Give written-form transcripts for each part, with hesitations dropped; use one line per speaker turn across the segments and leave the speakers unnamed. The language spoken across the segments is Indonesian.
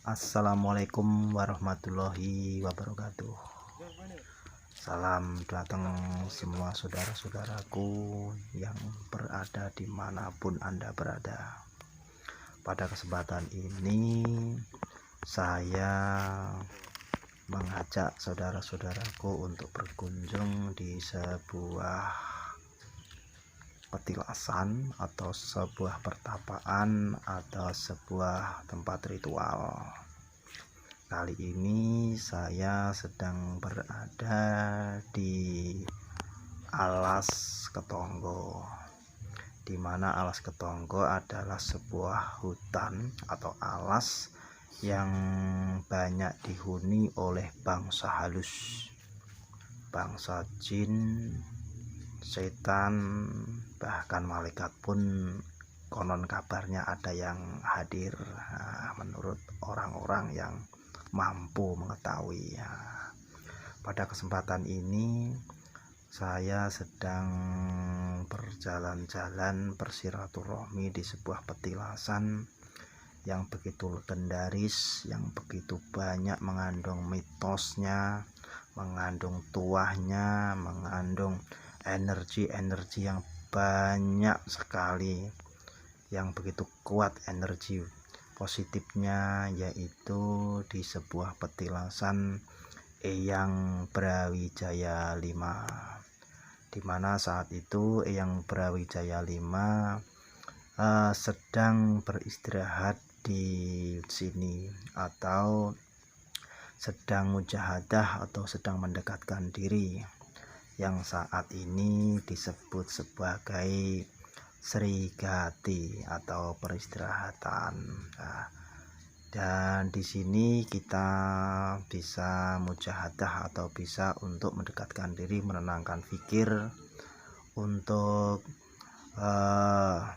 Assalamualaikum warahmatullahi wabarakatuh. Salam datang semua saudara-saudaraku yang berada dimanapun Anda berada. Pada kesempatan ini saya mengajak saudara-saudaraku untuk berkunjung di sebuah petilasan atau sebuah pertapaan atau sebuah tempat ritual. Kali ini saya sedang berada di Alas Ketonggo, di mana Alas Ketonggo adalah sebuah hutan atau alas yang banyak dihuni oleh bangsa halus, bangsa jin, setan, bahkan malaikat pun konon kabarnya ada yang hadir, menurut orang-orang yang mampu mengetahui. Pada kesempatan ini saya sedang berjalan-jalan bersilaturahmi di sebuah petilasan yang begitu legendaris, yang begitu banyak mengandung mitosnya, mengandung tuahnya, mengandung energi-energi yang banyak sekali, yang begitu kuat energi positifnya, yaitu di sebuah petilasan Eyang Brawijaya V, di mana saat itu Eyang Brawijaya V sedang beristirahat di sini, atau sedang mujahadah atau sedang mendekatkan diri, yang saat ini disebut sebagai Srigati atau peristirahatan. Dan di sini kita bisa mujahadah atau bisa untuk mendekatkan diri, menenangkan pikir, untuk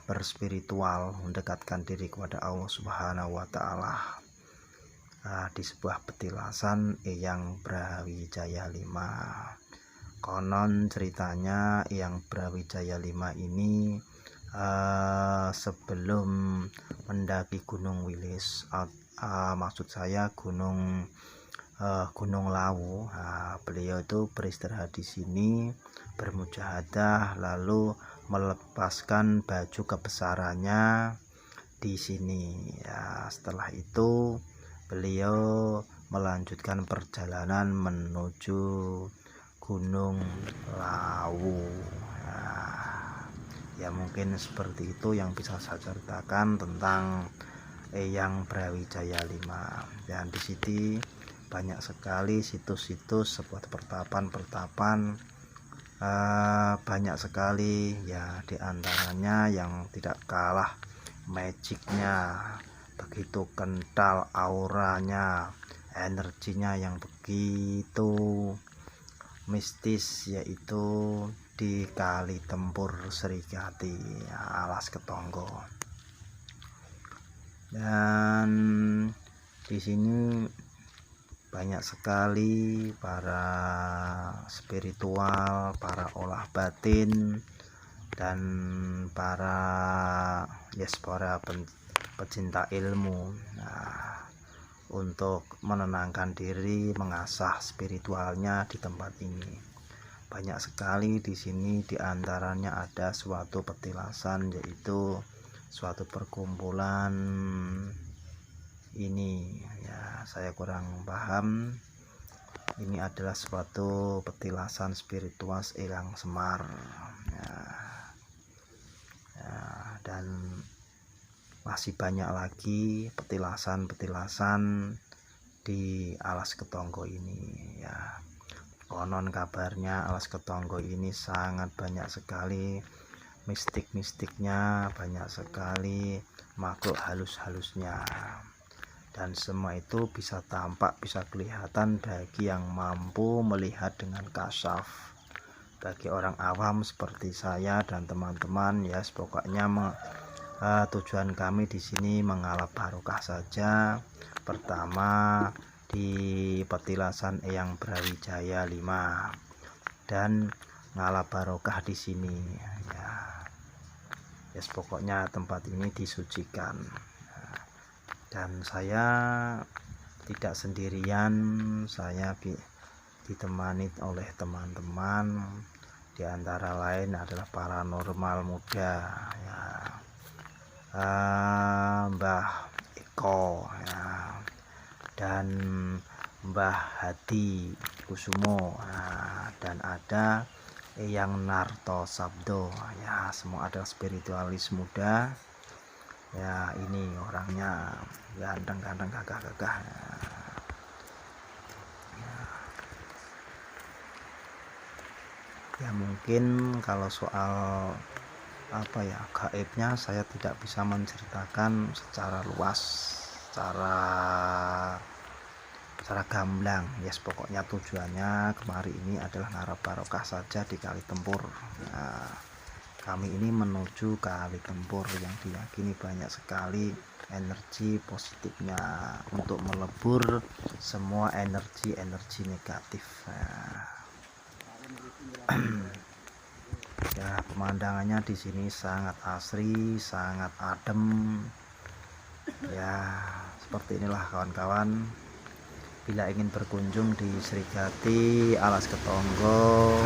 berspiritual, mendekatkan diri kepada Allah Subhanahu wa Ta'ala, di sebuah petilasan Eyang Brawijaya V. Konon ceritanya Eyang Brawijaya V ini sebelum mendaki Gunung Wilis, maksud saya Gunung Lawu, beliau itu beristirahat di sini, bermujahadah, lalu melepaskan baju kebesarannya di sini. Setelah itu beliau melanjutkan perjalanan menuju Gunung Lawu. Ya mungkin seperti itu yang bisa saya ceritakan tentang Eyang Brawijaya V. Dan di sini banyak sekali situs-situs, sebuah pertapan-pertapan, banyak sekali ya, diantaranya yang tidak kalah magicnya, begitu kental auranya, energinya yang begitu mistis, yaitu di Kali Tempur Srigati, Alas Ketonggo. Dan di sini banyak sekali para spiritual, para olah batin, dan para pecinta ilmu, untuk menenangkan diri, mengasah spiritualnya di tempat ini. Banyak sekali di sini, diantaranya ada suatu petilasan, yaitu suatu perkumpulan ini ya, saya kurang paham. Ini adalah suatu petilasan spiritual Elang Semar dan masih banyak lagi petilasan-petilasan di Alas Ketonggo ini ya. Konon kabarnya Alas Ketonggo ini sangat banyak sekali mistik-mistiknya, banyak sekali makhluk halus-halusnya, dan semua itu bisa tampak, bisa kelihatan bagi yang mampu melihat dengan kasyaf. Bagi orang awam seperti saya dan teman-teman ya, pokoknya tujuan kami di sini mengalap barokah saja. Pertama di petilasan Eyang Brawijaya V, dan ngalap barokah di sini ya. Yes, pokoknya tempat ini disucikan. Dan saya tidak sendirian, saya ditemani oleh teman-teman, di antara lain adalah paranormal muda ya, Mbah Eko ya, dan Mbah Hadi Kusumo dan ada Eyang Narto Sabdo ya. Semua adalah spiritualis muda ya. Ini orangnya ganteng-ganteng, gagah-gagah ya. Mungkin kalau soal apa ya, gaibnya saya tidak bisa menceritakan secara luas, secara gamblang. Yes, pokoknya tujuannya kemari ini adalah ngarep barokah saja di Kali Tempur. Nah, kami ini menuju Kali Tempur yang diyakini banyak sekali energi positifnya untuk melebur semua energi negatif. Ya, pemandangannya di sini sangat asri, sangat adem ya. Seperti inilah kawan-kawan, bila ingin berkunjung di Srigati Alas Ketonggo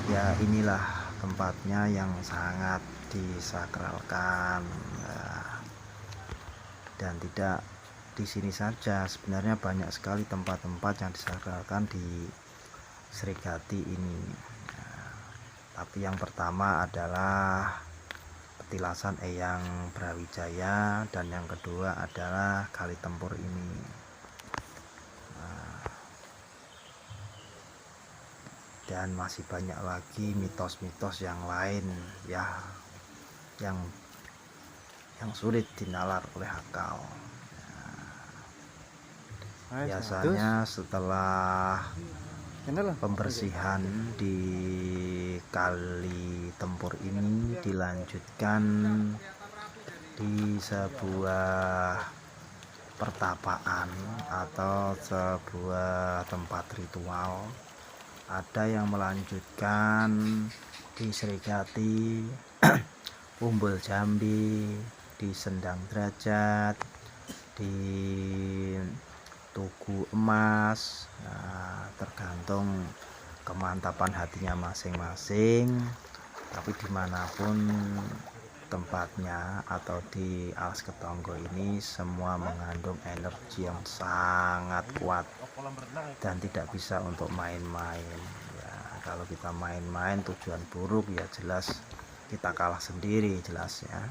ya, inilah tempatnya yang sangat disakralkan ya. Dan tidak di sini saja, sebenarnya banyak sekali tempat-tempat yang disakralkan di Srigati ini ya. Tapi yang pertama adalah petilasan Eyang Brawijaya, dan yang kedua adalah Kali Tempur ini. Dan masih banyak lagi mitos-mitos yang lain ya, yang sulit dinalar oleh akal. Biasanya setelah pembersihan di Kali Tempur ini dilanjutkan di sebuah pertapaan atau sebuah tempat ritual. Ada yang melanjutkan di Srigati, Umbul Jambi, di Sendang Derajat, di Tugu Emas. Nah, tergantung kemantapan hatinya masing-masing. Tapi dimanapun tempatnya atau di Alas Ketonggo ini, semua mengandung energi yang sangat kuat dan tidak bisa untuk main-main ya. Kalau kita main-main tujuan buruk ya jelas kita kalah sendiri jelas ya.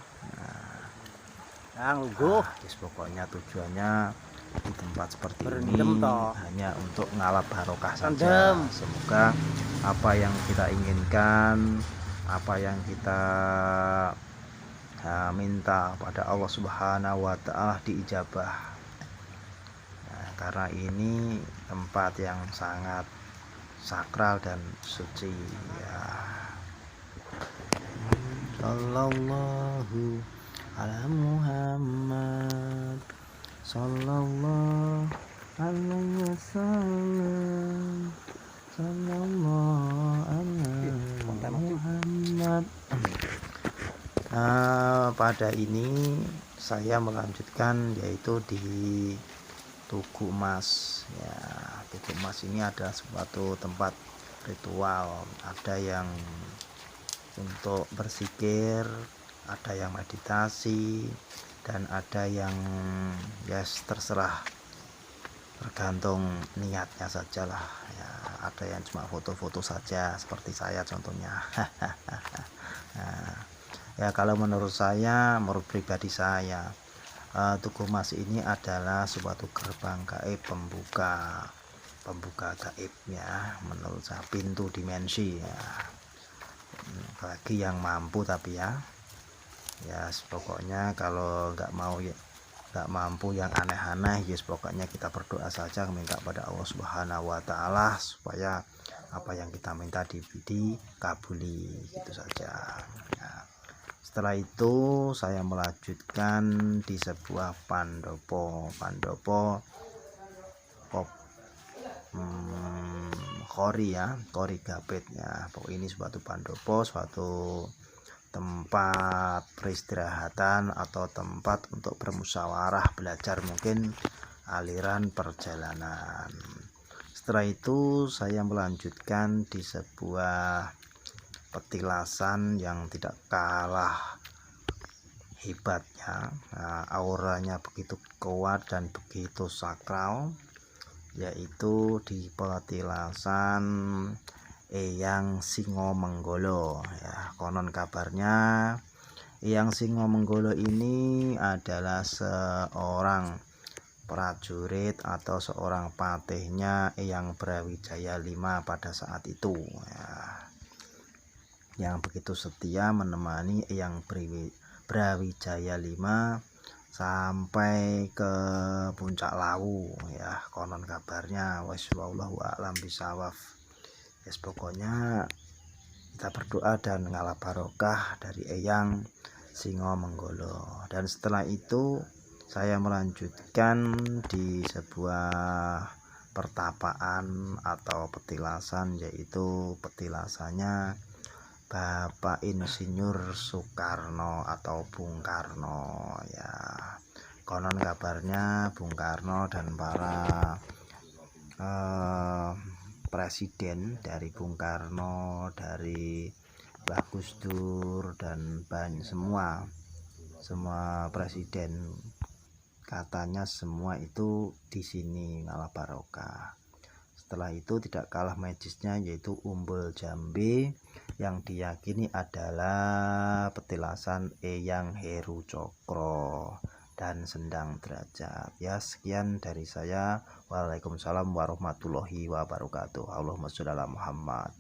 Pokoknya tujuannya di tempat seperti ini hanya untuk ngalap barokah saja. Semoga apa yang kita inginkan, apa yang kita minta pada Allah Subhanahu wa Ta'ala diijabah. Nah, karena ini tempat yang sangat sakral dan suci ya. Sallallahu ala Muhammad, sallallahu alaihi wasallam, sallallahu ala Muhammad. Pada ini saya melanjutkan yaitu di Tugu Emas ya. Tugu Emas ini adalah suatu tempat ritual. Ada yang untuk berzikir, ada yang meditasi, dan ada yang yes, terserah, tergantung niatnya sajalah ya. Ada yang cuma foto-foto saja seperti saya contohnya. Nah, ya kalau menurut saya, menurut pribadi saya, Tugu Emas ini adalah suatu gerbang gaib, pembuka gaibnya menurut saya, pintu dimensi ya, bagi yang mampu. Tapi ya pokoknya kalau nggak mampu yang aneh-aneh, yes, pokoknya kita berdoa saja, minta pada Allah Subhanahu wa Ta'ala supaya apa yang kita minta dikabuli, gitu saja ya. Setelah itu saya melanjutkan di sebuah pandopo Kori ya, Kori Gapit ya. Pokoknya ini suatu pandopo, suatu tempat peristirahatan atau tempat untuk bermusyawarah belajar, mungkin aliran perjalanan. Setelah itu saya melanjutkan di sebuah petilasan yang tidak kalah hebatnya. Auranya begitu kuat dan begitu sakral, yaitu di petilasan Eyang Singomenggolo ya. Konon kabarnya Eyang Singomenggolo ini adalah seorang prajurit atau seorang patihnya Eyang Brawijaya V pada saat itu ya, yang begitu setia menemani Eyang Brawijaya V sampai ke puncak Lawu ya. Konon kabarnya, wallahu a'lam bishawab. Yes, pokoknya kita berdoa dan ngalah barokah dari Eyang Singomenggolo. Dan setelah itu saya melanjutkan di sebuah pertapaan atau petilasan, yaitu petilasannya Bapak Insinyur Soekarno atau Bung Karno ya. Konon kabarnya Bung Karno dan para presiden dari Bung Karno, dari Mbah Gus Dur dan semua presiden, katanya semua itu di sini ngalah barokah. Setelah itu tidak kalah magisnya, yaitu Umbul Jambe yang diyakini adalah petilasan Eyang Heru Cokro dan Sendang Derajat ya. Sekian dari saya. Waalaikumsalam warahmatullahi wabarakatuh. Allahumma sholli ala Muhammad.